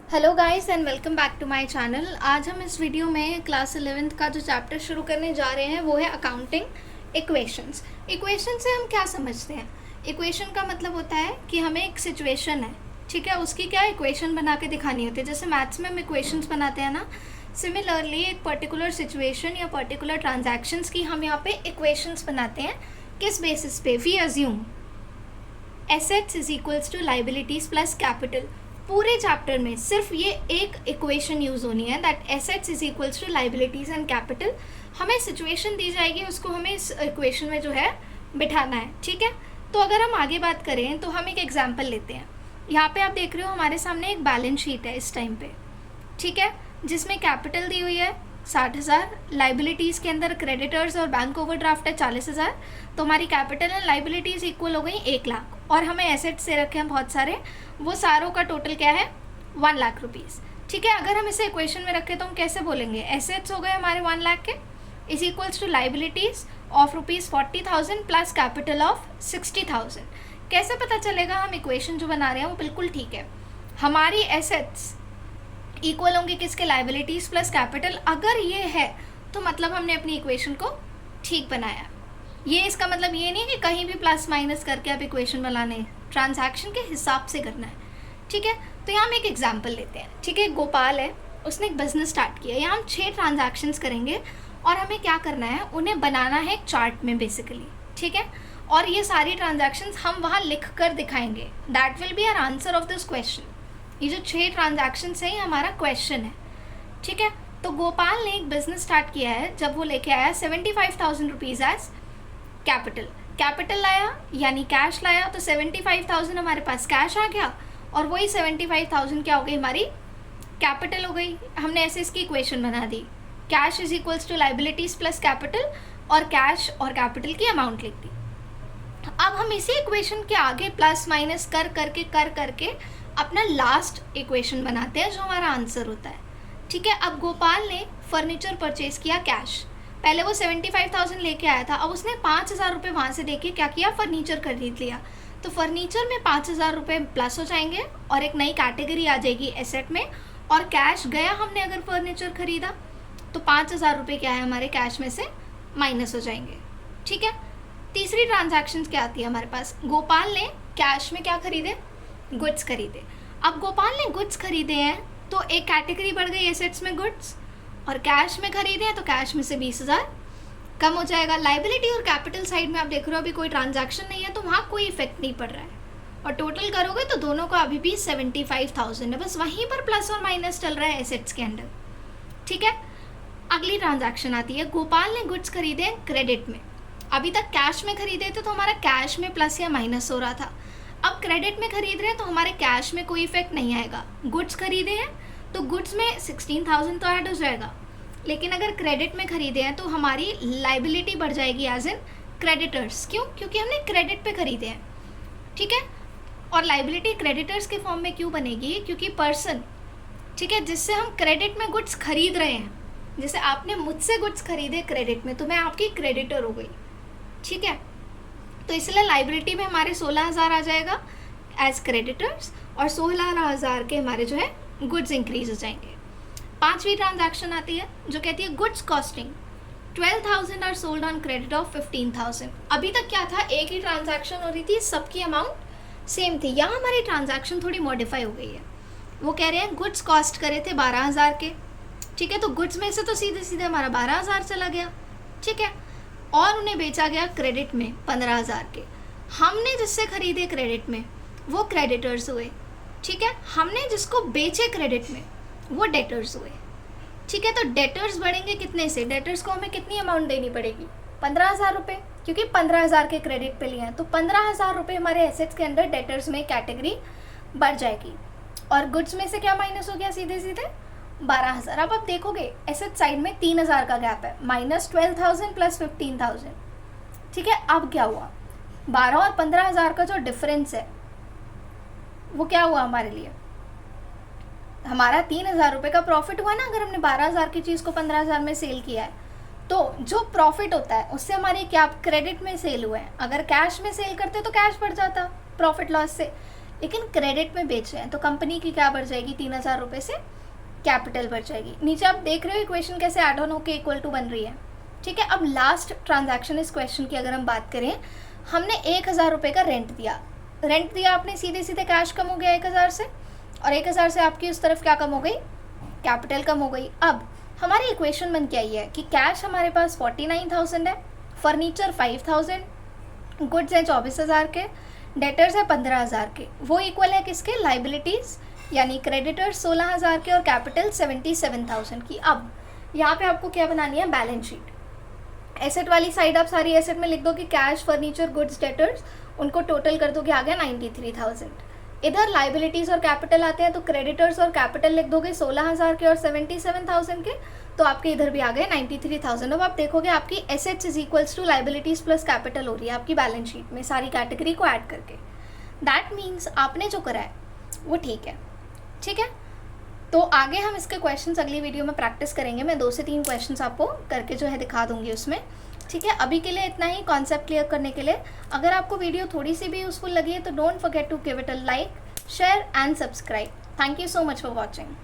Hello guys and welcome back to my channel. आज हम इस वीडियो में क्लास 11th का जो चैप्टर शुरू करने जा रहे हैं वो है अकाउंटिंग इक्वेशंस। इक्वेशन से हम क्या समझते हैं? इक्वेशन का मतलब होता है कि हमें एक सिचुएशन है, ठीक है, उसकी क्या इक्वेशन बना के दिखानी होती है। जैसे मैथ्स में हम इक्वेशंस बनाते हैं ना, सिमिलरली एक पर्टिकुलर सिचुएशन या पर्टिकुलर ट्रांजैक्शंस की हम यहाँ पे इक्वेशंस बनाते हैं। किस बेसिस पे? We assume assets is equals to liabilities plus capital. पूरे चैप्टर में सिर्फ ये एक इक्वेशन यूज़ होनी है, that assets is equals to liabilities and capital. हमें सिचुएशन दी जाएगी, उसको हमें इस इक्वेशन में जो है बिठाना है, ठीक है। तो अगर हम आगे बात करें तो हम एक एग्जांपल लेते हैं। यहाँ पे आप देख रहे हो हमारे सामने एक बैलेंस शीट है इस टाइम पे, ठीक है, जिसमें कैपिटल दी हुई है 60,000, लाइबिलिटीज़ के अंदर क्रेडिटर्स और बैंक ओवरड्राफ्ट है 40,000। तो हमारी कैपिटल एंड लाइबिलिटीज़ इक्वल हो गई 1,00,000, और हमें एसेट्स से रखे हैं बहुत सारे, वो सारों का टोटल क्या है? 1,00,000 रुपीज़, ठीक है। अगर हम इसे इक्वेशन में रखें तो हम कैसे बोलेंगे? एसेट्स हो गए हमारे 1,00,000 के is equals to liabilities of ₹40,000 plus capital of 60,000। कैसे पता चलेगा? हम इक्वेशन जो बना रहे हैं वो बिल्कुल ठीक है। हमारी एसेट्स इक्वल होंगे किसके? Liabilities plus capital. अगर ये है तो मतलब हमने अपनी इक्वेशन को ठीक बनाया। ये इसका मतलब ये नहीं है कि कहीं भी प्लस माइनस करके आप इक्वेशन बनाने, ट्रांजैक्शन के हिसाब से करना है, ठीक है। तो यहाँ हम एक एग्जांपल लेते हैं, ठीक है। गोपाल है, उसने एक बिजनेस स्टार्ट किया। यहाँ हम 6 ट्रांजैक्शंस करेंगे और हमें क्या करना है? उन्हें बनाना है एक चार्ट में बेसिकली, ठीक है। और ये सारी ट्रांजैक्शंस हम वहाँ लिख कर दिखाएंगे। That will be our answer of this question. ये जो 6 ट्रांजैक्शंस है ये हमारा क्वेश्चन है, ठीक है। तो गोपाल ने एक बिजनेस स्टार्ट किया है। जब वो लेके आया 75,000 रुपीज़ एज कैपिटल लाया, यानी कैश लाया, तो 75,000 हमारे पास कैश आ गया और वही 75,000 क्या हो गई? हमारी कैपिटल हो गई। हमने ऐसे इसकी इक्वेशन बना दी, cash is equals to liabilities plus capital, और कैश और कैपिटल की अमाउंट लिख दी। अब हम इसी इक्वेशन के आगे प्लस माइनस कर करके अपना लास्ट इक्वेशन बनाते हैं जो हमारा आंसर होता है, ठीक है। अब गोपाल ने फर्नीचर परचेज किया कैश। पहले वो 75,000 लेके आया था, अब उसने 5,000 रुपये वहाँ से देके क्या किया? फर्नीचर खरीद लिया। तो फर्नीचर में 5,000 रुपये प्लस हो जाएंगे और एक नई कैटेगरी आ जाएगी एसेट में। और कैश गया हमने अगर फर्नीचर खरीदा तो 5,000 रुपये क्या है? हमारे कैश में से माइनस हो जाएंगे, ठीक है। तीसरी ट्रांजैक्शन क्या आती है हमारे पास? गोपाल ने कैश में क्या खरीदे? गुड्स खरीदे। अब गोपाल ने गुड्स खरीदे हैं तो एक कैटेगरी बढ़ गई एसेट्स में गुड्स, और कैश में खरीदे हैं तो कैश में से 20,000 कम हो जाएगा। लाइबिलिटी और कैपिटल साइड में आप देख रहे हो अभी कोई ट्रांजैक्शन नहीं है तो वहाँ कोई इफेक्ट नहीं पड़ रहा है, और टोटल करोगे तो दोनों का अभी भी 75,000 है, बस वहीं पर प्लस और माइनस चल रहा है एसेट्स के अंदर, ठीक है। अगली ट्रांजैक्शन आती है, गोपाल ने गुड्स खरीदे हैं क्रेडिट में। अभी तक कैश में खरीदे थे तो हमारा कैश में प्लस या माइनस हो रहा था। अब क्रेडिट में खरीद रहे हैं तो हमारे कैश में कोई इफेक्ट नहीं आएगा। गुड्स खरीदे हैं तो गुड्स में 16,000 तो ऐड हो जाएगा, लेकिन अगर क्रेडिट में खरीदे हैं तो हमारी लाइबिलिटी बढ़ जाएगी एज इन क्रेडिटर्स। क्यों? क्योंकि हमने क्रेडिट पे खरीदे हैं, ठीक है। और लाइबिलिटी क्रेडिटर्स के फॉर्म में क्यों बनेगी? क्योंकि पर्सन, ठीक है, जिससे हम क्रेडिट में गुड्स खरीद रहे हैं, जैसे आपने मुझसे गुड्स खरीदे क्रेडिट में तो मैं आपकी क्रेडिटर हो गई, ठीक है। तो इसलिए लाइबिलिटी में हमारे 16,000 आ जाएगा एज क्रेडिटर्स, और 16,000 के हमारे जो है गुड्स इंक्रीज हो जाएंगे। पांचवी ट्रांजैक्शन आती है जो कहती है goods costing. 12,000 are sold on credit of 15,000। अभी तक क्या था? एक ही ट्रांजैक्शन हो रही थी, सबकी अमाउंट सेम थी। यहाँ हमारी ट्रांजैक्शन थोड़ी मॉडिफाई हो गई है। वो कह रहे हैं गुड्स कॉस्ट करे थे 12,000 के, ठीक है, तो गुड्स में से तो सीधे सीधे हमारा 12,000 चला गया, ठीक है, और उन्हें बेचा गया क्रेडिट में 15,000 के। हमने जिससे खरीदे क्रेडिट में वो क्रेडिटर्स हुए, ठीक है। हमने जिसको बेचे क्रेडिट में वो डेटर्स हुए, ठीक है। तो डेटर्स बढ़ेंगे कितने से? डेटर्स को हमें कितनी अमाउंट देनी पड़ेगी? 15,000 रुपये, क्योंकि 15,000 के क्रेडिट पे लिए हैं तो 15,000 रुपये हमारे एसेट्स के अंदर डेटर्स में कैटेगरी बढ़ जाएगी। और गुड्स में से क्या माइनस हो गया? सीधे सीधे 12,000। अब आप देखोगे एसेट साइड में 3,000 का गैप है, माइनस 12,000 प्लस 15,000, ठीक है। अब क्या हुआ? 12 और 15,000 का जो डिफरेंस है वो क्या हुआ हमारे लिए? हमारा 3,000 रुपये का प्रॉफिट हुआ ना, अगर हमने 12,000 की चीज़ को 15,000 में सेल किया है तो जो प्रॉफिट होता है उससे हमारी क्या क्रेडिट में सेल हुए हैं। अगर कैश में सेल करते तो कैश बढ़ जाता प्रॉफिट लॉस से, लेकिन क्रेडिट में बेच रहे हैं, तो कंपनी की क्या बढ़ जाएगी, 3,000 रुपये से कैपिटल बढ़ जाएगी। नीचे आप देख रहे हो इक्वेशन कैसे ऐड ऑन होकर इक्वल टू बन रही है, ठीक है। अब लास्ट ट्रांजैक्शन इस क्वेश्चन की अगर हम बात करें, हमने 1,000 रुपये का रेंट दिया आपने, सीधे सीधे कैश कम हो गया 1,000 से, और 1,000 से आपकी उस तरफ क्या कम हो गई, कैपिटल कम हो गई। अब हमारी इक्वेशन बन के आई है कि कैश हमारे पास 49,000 है, फर्नीचर 5,000, गुड्स हैं 24,000 के, डेटर्स है 15,000 के। वो इक्वल है किसके, लाइबिलिटीज़ यानी क्रेडिटर्स 16,000 के और कैपिटल 77,000 की। अब यहाँ पे आपको क्या बनानी है, बैलेंस शीट। एसेट वाली साइड आप सारी एसेट में लिख दो कि कैश, फर्नीचर, गुड्स, डेटर्स, उनको टोटल कर दो कि आ गया 93,000। इधर लाइबिलिटीज़ और कैपिटल आते हैं तो क्रेडिटर्स और कैपिटल लिख दोगे 16,000 के और 77,000 के, तो आपके इधर भी आ गए 93,000। अब आप देखोगे आपकी assets is equals to liabilities plus capital हो रही है आपकी बैलेंस शीट में सारी कैटेगरी को ऐड करके। दैट मीन्स आपने जो करा है वो ठीक है, ठीक है। तो आगे हम इसके क्वेश्चंस अगली वीडियो में प्रैक्टिस करेंगे। मैं 2 से 3 क्वेश्चंस आपको करके जो है दिखा दूंगी उसमें, ठीक है। अभी के लिए इतना ही कॉन्सेप्ट क्लियर करने के लिए। अगर आपको वीडियो थोड़ी सी भी यूजफुल लगी है तो don't forget to give it a like, share and subscribe. Thank you so much for watching.